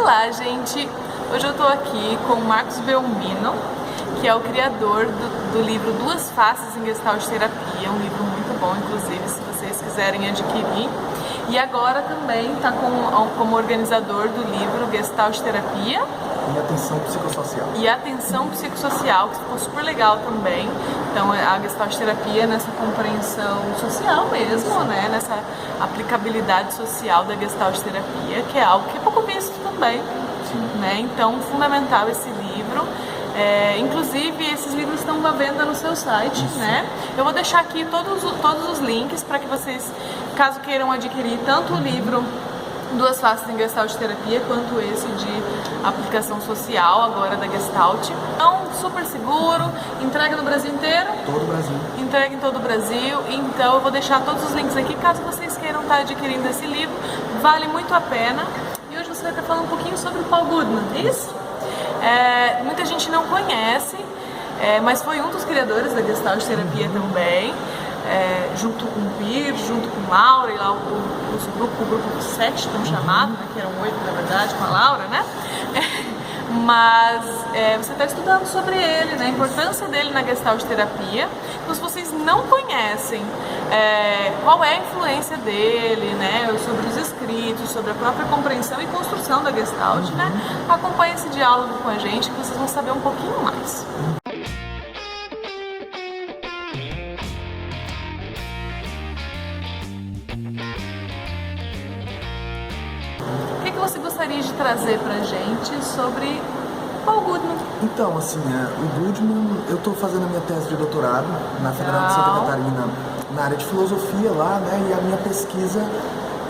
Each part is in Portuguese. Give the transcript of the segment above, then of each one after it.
Olá, gente! Hoje eu tô aqui com o Marcos Belmino, que é o criador do livro Duas Faces em Gestalt Terapia, um livro muito bom, inclusive, se vocês quiserem adquirir. E agora também está como organizador do livro Gestalt Terapia e Atenção Psicossocial. E Atenção Psicossocial, que ficou super legal também. Então a Gestalt Terapia nessa compreensão social mesmo, né? Nessa aplicabilidade social da Gestalt Terapia, que é algo que é pouco visto também. Né? Então, fundamental esse livro. Inclusive, esses livros estão à venda no seu site, né? Eu vou deixar aqui todos os links para que vocês, caso queiram adquirir tanto o livro Duas Faces em Gestalt Terapia, quanto esse de aplicação social, agora da Gestalt. Então, super seguro, entrega no Brasil inteiro? Todo o Brasil. Entrega em todo o Brasil, então eu vou deixar todos os links aqui, caso vocês queiram estar adquirindo esse livro, vale muito a pena. E hoje você vai estar falando um pouquinho sobre o Paul Goodman, é isso? Muita gente não conhece, mas foi um dos criadores da Gestalt Terapia também, junto com o Pir, junto com Laura, e lá o grupo 7 estão chamados, né, que eram 8 na verdade, com a Laura, né? Mas você está estudando sobre ele, né, a importância dele na Gestalt Terapia. Então, se vocês não conhecem qual é a influência dele, né, sobre os escritos, sobre a própria compreensão e construção da Gestalt, né, acompanhe esse diálogo com a gente que vocês vão saber um pouquinho mais. O que você gostaria de trazer pra gente sobre Paul Goodman? Então, assim, o Goodman, eu estou fazendo a minha tese de doutorado na Federal de Santa Catarina, na área de filosofia lá, né, e a minha pesquisa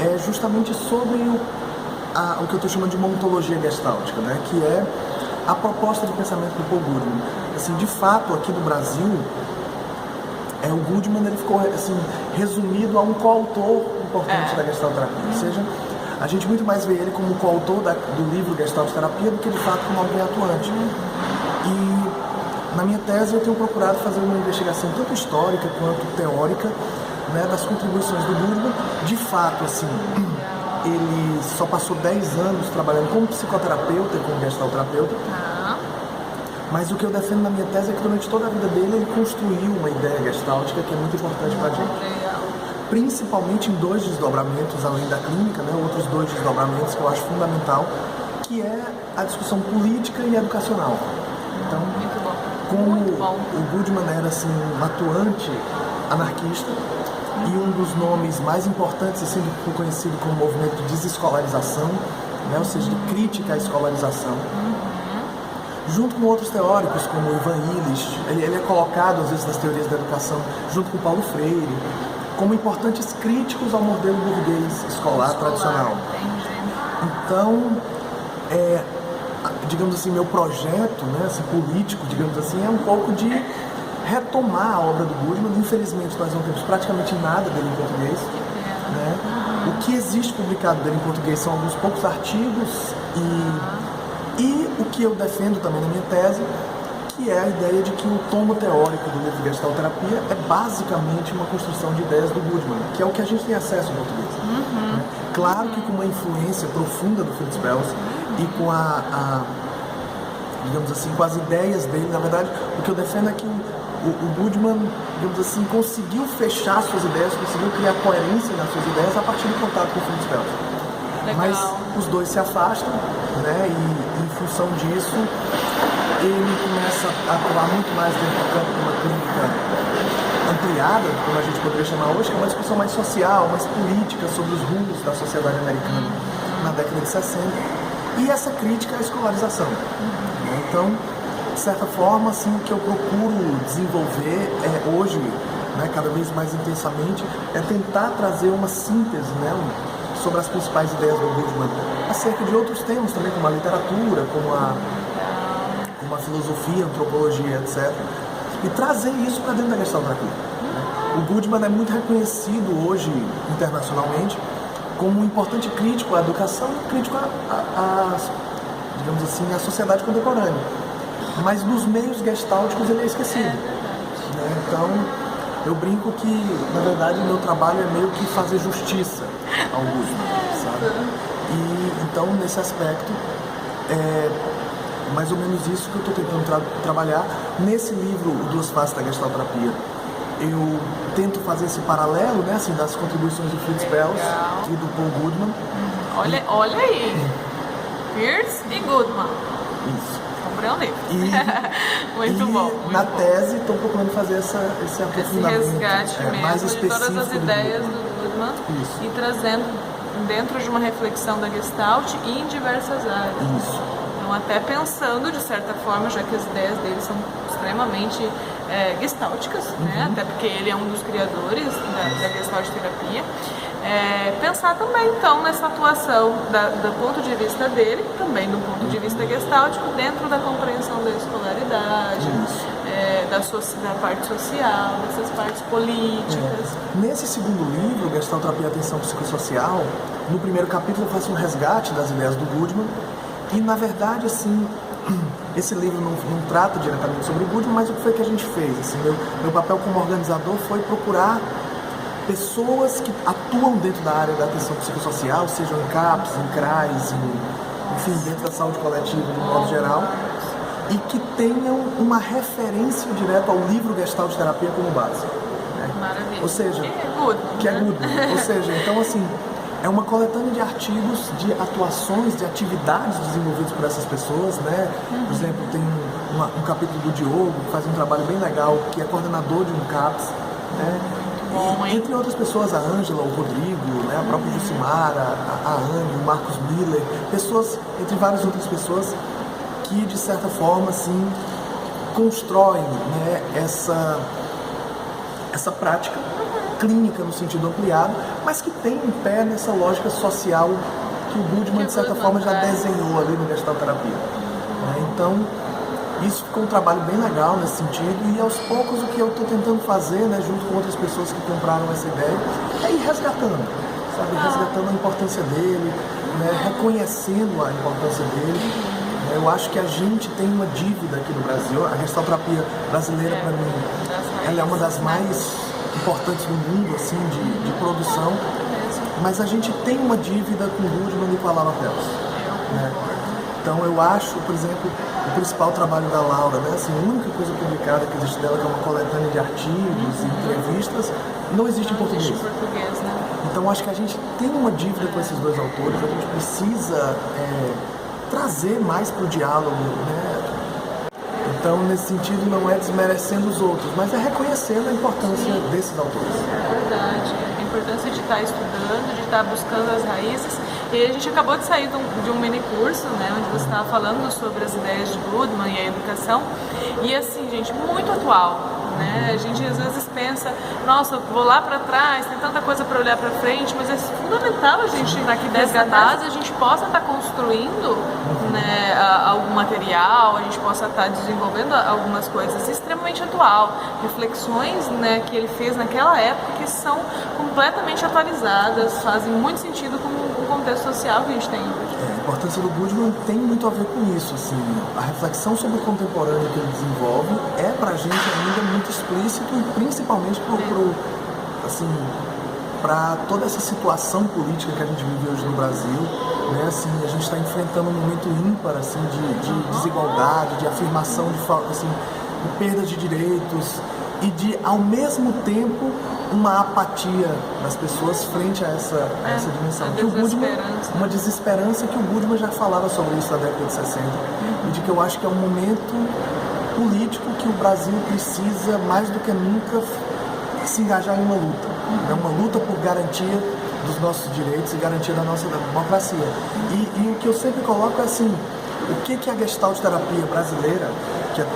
é justamente sobre o que eu estou chamando de uma ontologia gestáltica, né, que é a proposta de pensamento do Paul Goodman. Assim, de fato, aqui no Brasil, o Goodman ele ficou assim, resumido a um coautor importante da Gestalt Terapia, ou seja, a gente muito mais vê ele como coautor do livro Gestalt Terapia do que de fato como alguém atuante. E na minha tese eu tenho procurado fazer uma investigação tanto histórica quanto teórica, né, das contribuições do Goodman. De fato, assim, ele só passou 10 anos trabalhando como psicoterapeuta e como Gestalt terapeuta. Mas o que eu defendo na minha tese é que durante toda a vida dele ele construiu uma ideia gestáltica que é muito importante para a gente. Principalmente em 2 desdobramentos, além da clínica, né, outros 2 desdobramentos que eu acho fundamental, que é a discussão política e educacional. Então, como o Goodman era assim, um atuante anarquista e um dos nomes mais importantes, assim, foi conhecido como movimento de desescolarização, né, ou seja, de crítica à escolarização, junto com outros teóricos como Ivan Illich, ele é colocado às vezes nas teorias da educação, junto com Paulo Freire, como importantes críticos ao modelo burguês escolar tradicional. Então, digamos assim, meu projeto, né, assim, político, digamos assim, é um pouco de retomar a obra do Goodman. Infelizmente, nós não temos praticamente nada dele em português. Né? O que existe publicado dele em português são alguns poucos artigos e o que eu defendo também na minha tese, que é a ideia de que o tomo teórico do livro Gestalt Terapia é basicamente uma construção de ideias do Goodman, que é o que a gente tem acesso em português. Claro que com uma influência profunda do Fritz Perls e com digamos assim, com as ideias dele. Na verdade, o que eu defendo é que o Goodman, digamos assim, conseguiu fechar suas ideias, conseguiu criar coerência nas suas ideias a partir do contato com o Fritz Perls. Mas os dois se afastam, né, e em função disso ele começa a atuar muito mais dentro do campo de uma clínica ampliada, como a gente poderia chamar hoje, que é uma discussão mais social, mais política sobre os rumos da sociedade americana na década de 60, e essa crítica à escolarização. Então, de certa forma, assim, o que eu procuro desenvolver hoje, né, cada vez mais intensamente, é tentar trazer uma síntese, né, sobre as principais ideias do Goodman, acerca de outros temas também, como a literatura, como a filosofia, antropologia, etc. E trazer isso para dentro da Gestalt Terapia. O Goodman é muito reconhecido hoje internacionalmente como um importante crítico à educação e crítico digamos assim, à sociedade contemporânea. Mas nos meios gestálticos ele é esquecido. Né? Então, eu brinco que, na verdade, o meu trabalho é meio que fazer justiça ao Goodman, sabe? E então, nesse aspecto, é mais ou menos isso que eu estou tentando trabalhar. Nesse livro, O Duas Faces da Gestalterapia, eu tento fazer esse paralelo, né, assim, das contribuições do Fritz Perls e do Paul Goodman. Olha aí, Peirce e Goodman. Isso. Comprei um livro. Muito bom. Na tese, estou procurando fazer esse aprofundamento, esse resgate mesmo mais de específico todas as ideias do Goodman e trazendo dentro de uma reflexão da Gestalt e em diversas áreas. Isso. Então, até pensando, de certa forma, já que as ideias dele são extremamente gestálticas, né? Até porque ele é um dos criadores da Gestalt terapia, pensar também, então, nessa atuação do ponto de vista dele, também do ponto de vista gestáltico, dentro da compreensão da escolaridade, da parte social, dessas partes políticas. Nesse segundo livro, Gestalterapia e Atenção Psicossocial, no primeiro capítulo eu faço um resgate das ideias do Goodman. E, na verdade, assim, esse livro não trata diretamente sobre o Goodman, mas o que foi que a gente fez? Assim, meu papel como organizador foi procurar pessoas que atuam dentro da área da atenção psicossocial, sejam em CAPS, em CRAs, enfim, dentro da saúde coletiva de um modo geral, e que tenham uma referência direta ao livro Gestalt Terapia como base. Né? Maravilha. Ou seja, que é Goodman. Ou seja, então, assim, é uma coletânea de artigos, de atuações, de atividades desenvolvidas por essas pessoas, né? Por exemplo, tem um capítulo do Diogo, que faz um trabalho bem legal, que é coordenador de um CAPS, né? E, entre outras pessoas, a Ângela, o Rodrigo, né? A própria Jucimara, a Anne, o Marcos Miller, pessoas, entre várias outras pessoas, que, de certa forma, assim, constroem, né, essa prática clínica no sentido ampliado, mas que tem em pé nessa lógica social que o Goodman, de certa forma, já desenhou ali no Gestalterapia. Então, isso ficou um trabalho bem legal nesse sentido, e aos poucos o que eu estou tentando fazer, né, junto com outras pessoas que compraram essa ideia, é ir resgatando, sabe? Resgatando a importância dele, né, reconhecendo a importância dele. Eu acho que a gente tem uma dívida aqui no Brasil. A gestalterapia brasileira, para mim, ela é uma das mais importantes no mundo, assim, de produção, mas a gente tem uma dívida com o Goodman e com a Laura Pels, né? Então eu acho, por exemplo, o principal trabalho da Laura, né, assim, a única coisa publicada que existe dela, que é uma coletânea de artigos e entrevistas, não existe em português. Né? Então acho que a gente tem uma dívida com esses dois autores, a gente precisa trazer mais para o diálogo, né? Então, nesse sentido, não é desmerecendo os outros, mas é reconhecendo a importância desses autores. É verdade. A importância de estar estudando, de estar buscando as raízes. E a gente acabou de sair de um mini curso, né, onde você estava falando sobre as ideias de Goodman e a educação. E assim, gente, muito atual. Né? A gente às vezes pensa, nossa, vou lá para trás, tem tanta coisa para olhar para frente, mas é fundamental a gente, daqui 10 anos, a gente possa estar construindo, né, algum material, a gente possa estar desenvolvendo algumas coisas extremamente atual, reflexões, né, que ele fez naquela época que são completamente atualizadas, fazem muito sentido com o contexto social que a gente tem hoje. A importância do Goodman tem muito a ver com isso, assim, a reflexão sobre o contemporâneo que ele desenvolve é pra gente ainda muito explícito, e principalmente para toda essa situação política que a gente vive hoje no Brasil, né? Assim, a gente está enfrentando um momento ímpar, assim, de desigualdade, de afirmação de perda de direitos e de, ao mesmo tempo, uma apatia das pessoas frente a essa dimensão. Que o Goodman, uma desesperança que o Goodman já falava sobre isso na década de 60, e de que eu acho que é um momento político que o Brasil precisa, mais do que nunca, se engajar em uma luta. É uma luta por garantia dos nossos direitos e garantia da nossa democracia. E o que eu sempre coloco é assim, o que a Gestalt terapia brasileira, que é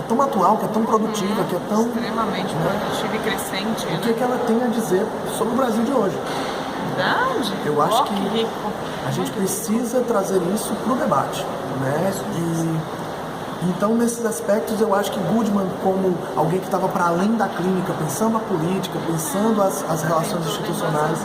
tão atual, que é tão produtiva, que é tão... extremamente produtiva e crescente. O que ela tem a dizer sobre o Brasil de hoje? Verdade. Eu acho que rico. A gente precisa trazer isso para o debate, né? Então, nesses aspectos, eu acho que Goodman, como alguém que estava para além da clínica, pensando a política, pensando as relações institucionais,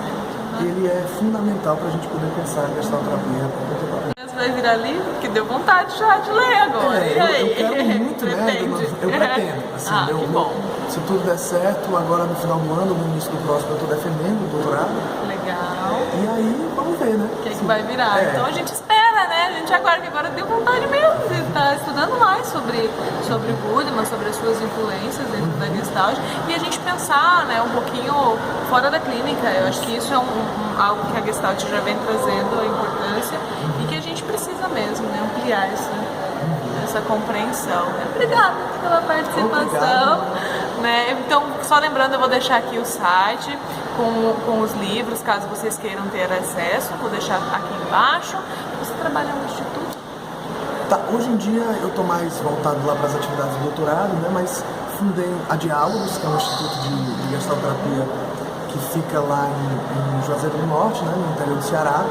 ele é fundamental para a gente poder pensar em gestalterapia contemporânea. Vai virar livro, que deu vontade já de ler agora. Eu quero muito, né? Eu pretendo. Assim, que bom. Se tudo der certo, agora no final do ano, no início do próximo, eu estou defendendo o doutorado. Legal. E aí, vamos ver, né? O que é que vai virar. Então a gente espera, né? A gente aguarda, que agora deu vontade mesmo de estar estudando mais sobre Buddhismo, sobre as suas influências dentro da Gestalt, e a gente pensar, né, um pouquinho fora da clínica. Eu acho que isso é algo que a Gestalt já vem trazendo a importância e que a gente precisa mesmo, né, ampliar essa compreensão. Obrigada pela participação. Né? Então, só lembrando, eu vou deixar aqui o site com os livros, caso vocês queiram ter acesso, vou deixar aqui embaixo. Você trabalha no Instituto? Tá, hoje em dia eu estou mais voltado lá para as atividades do doutorado, né? Mas fundei a Diálogos, que é um instituto de gestalterapia que fica lá em Juazeiro do Norte, né? No interior do Ceará.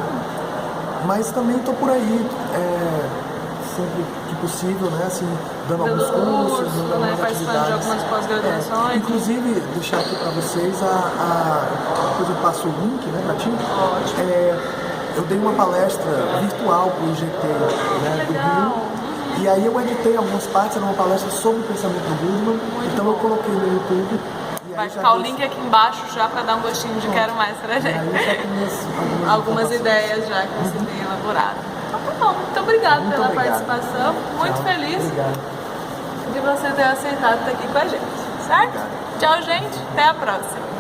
Mas também estou por aí, sempre que possível, né, assim, dando alguns cursos, dando algumas participando de algumas pós-graduações. Inclusive, deixar aqui para vocês, depois eu passo o link, né, para ti. Ótimo. Eu dei uma palestra virtual para o IGT, né, do Rio. E aí eu editei algumas partes, era uma palestra sobre o pensamento do Buddhismo, então eu coloquei no YouTube. Vai ficar o link aqui embaixo já para dar um gostinho de quero mais pra gente. Algumas ideias já que você tem elaborado. Então tá bom, muito obrigada pela participação. Muito feliz de você ter aceitado estar aqui com a gente. Certo? Tchau, gente. Até a próxima.